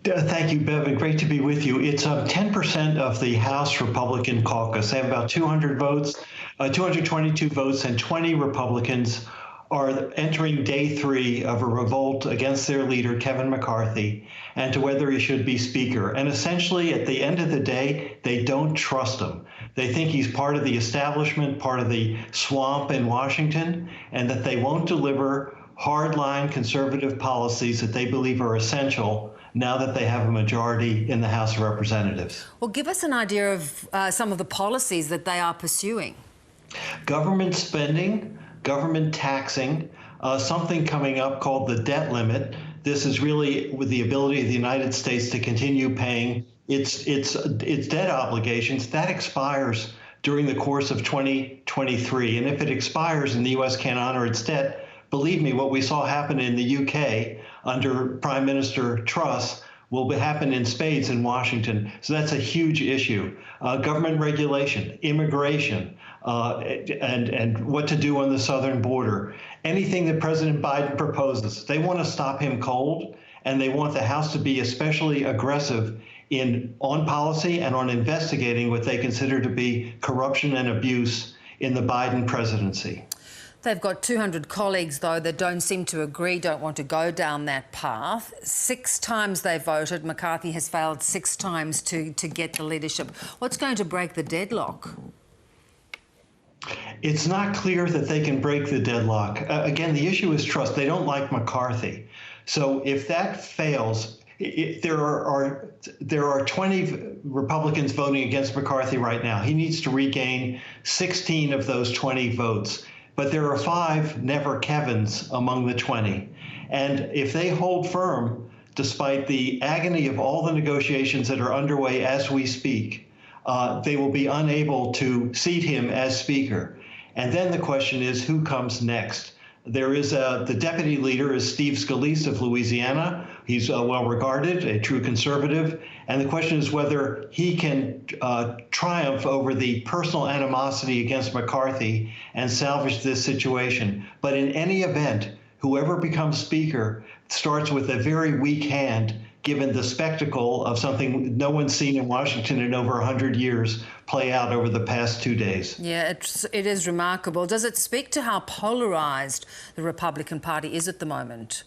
Thank you, Bevan. Great to be with you. It's 10% of the House Republican caucus. They have about 200 votes, 222 votes, and 20 Republicans are entering day three of a revolt against their leader, Kevin McCarthy, and to whether he should be Speaker. And essentially, at the end of the day, they don't trust him. They think he's part of the establishment, part of the swamp in Washington, and that they won't deliver hardline conservative policies that they believe are essential now that they have a majority in the House of Representatives. Well, give us an idea of some of the policies that they are pursuing. Government spending, government taxing, something coming up called the debt limit. This is really with the ability of the United States to continue paying its debt obligations. That expires during the course of 2023. And if it expires and the U.S. can't honor its debt, believe me, what we saw happen in the UK under Prime Minister Truss will happen in spades in Washington. So that's a huge issue. Government regulation, immigration, and what to do on the southern border. Anything that President Biden proposes, they want to stop him cold, and they want the House to be especially aggressive on policy and on investigating what they consider to be corruption and abuse in the Biden presidency. They've got 200 colleagues, though, that don't seem to agree, don't want to go down that path. 6 times they voted. McCarthy has failed 6 times to get the leadership. What's going to break the deadlock? It's not clear that they can break the deadlock. Again, the issue is trust. They don't like McCarthy. So if that fails, there are 20 Republicans voting against McCarthy right now. He needs to regain 16 of those 20 votes. But there are 5 never Kevins among the 20. And if they hold firm, despite the agony of all the negotiations that are underway as we speak, they will be unable to seat him as Speaker. And then the question is, who comes next? There is the deputy leader is Steve Scalise of Louisiana. He's well regarded, a true conservative. And the question is whether he can triumph over the personal animosity against McCarthy and salvage this situation. But in any event, whoever becomes Speaker starts with a very weak hand, given the spectacle of something no one's seen in Washington in over 100 years play out over the past 2 days. Yeah, it is remarkable. Does it speak to how polarised the Republican Party is at the moment?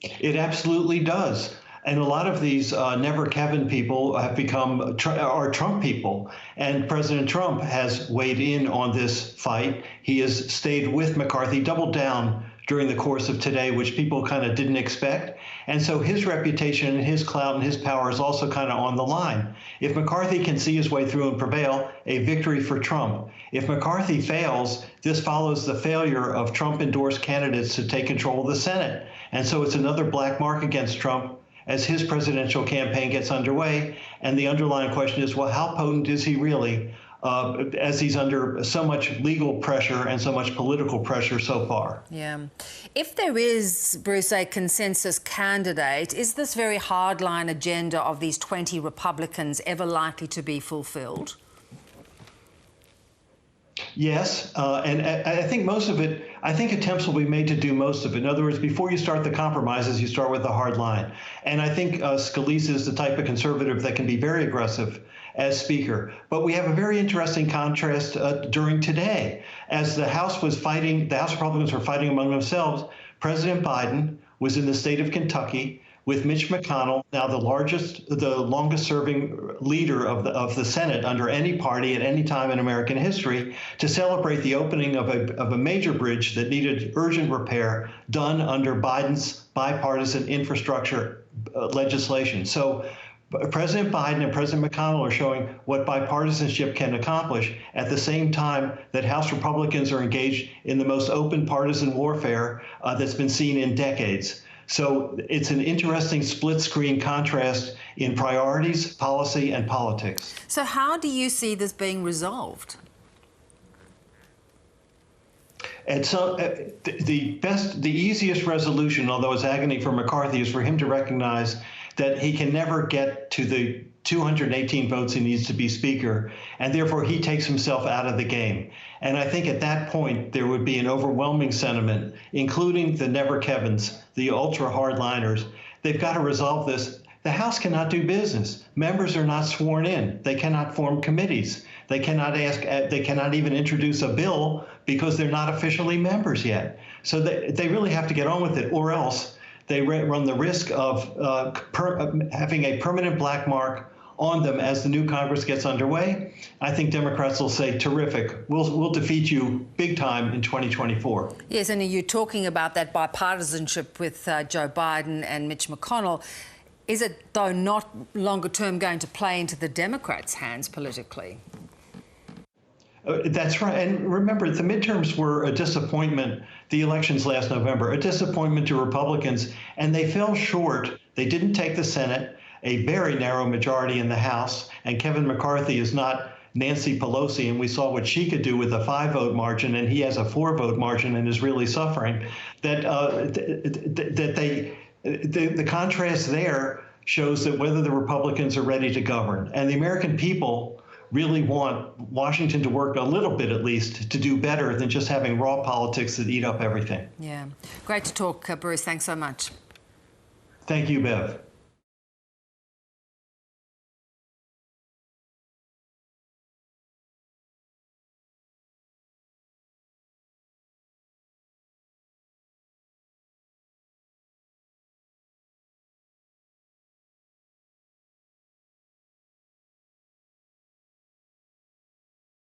It absolutely does. And a lot of these never Kevin people have become Trump people. And President Trump has weighed in on this fight. He has stayed with McCarthy, doubled down during the course of today, which people kind of didn't expect. And so his reputation and his clout and his power is also kind of on the line. If McCarthy can see his way through and prevail, a victory for Trump. If McCarthy fails, this follows the failure of Trump-endorsed candidates to take control of the Senate. And so it's another black mark against Trump as his presidential campaign gets underway. And the underlying question is, well, how potent is he really? As he's under so much legal pressure and so much political pressure so far. Yeah. If there is, Bruce, a consensus candidate, is this very hardline agenda of these 20 Republicans ever likely to be fulfilled? Yes, and I think most of it, I think attempts will be made to do most of it. In other words, before you start the compromises, you start with the hard line. And I think Scalise is the type of conservative that can be very aggressive as Speaker. But we have a very interesting contrast during today. As the House was fighting, the House Republicans were fighting among themselves, President Biden was in the state of Kentucky with Mitch McConnell, now the longest-serving leader of the Senate under any party at any time in American history, to celebrate the opening of a major bridge that needed urgent repair done under Biden's bipartisan infrastructure legislation. So President Biden and President McConnell are showing what bipartisanship can accomplish at the same time that House Republicans are engaged in the most open partisan warfare that's been seen in decades. So it's an interesting split-screen contrast in priorities, policy, and politics. So how do you see this being resolved? And so the easiest resolution, although it's agony for McCarthy, is for him to recognize that he can never get to the 218 votes he needs to be Speaker, and therefore he takes himself out of the game. And I think at that point, there would be an overwhelming sentiment, including the never Kevins, the ultra hardliners. They've got to resolve this. The House cannot do business. Members are not sworn in. They cannot form committees. They cannot they cannot even introduce a bill because they're not officially members yet. So they really have to get on with it, or else they run the risk of having a permanent black mark on them as the new Congress gets underway. I think Democrats will say, terrific, we'll defeat you big time in 2024. Yes, and you're talking about that bipartisanship with Joe Biden and Mitch McConnell. Is it, though, not longer term going to play into the Democrats' hands politically? That's right. And remember, the midterms were a disappointment, the elections last November, a disappointment to Republicans, and they fell short. They didn't take the Senate, a very narrow majority in the House, and Kevin McCarthy is not Nancy Pelosi, and we saw what she could do with a 5-vote margin, and he has a 4-vote margin and is really suffering. The contrast there shows that whether the Republicans are ready to govern, and the American people really want Washington to work a little bit, at least, to do better than just having raw politics that eat up everything. Yeah. Great to talk, Bruce. Thanks so much. Thank you, Bev.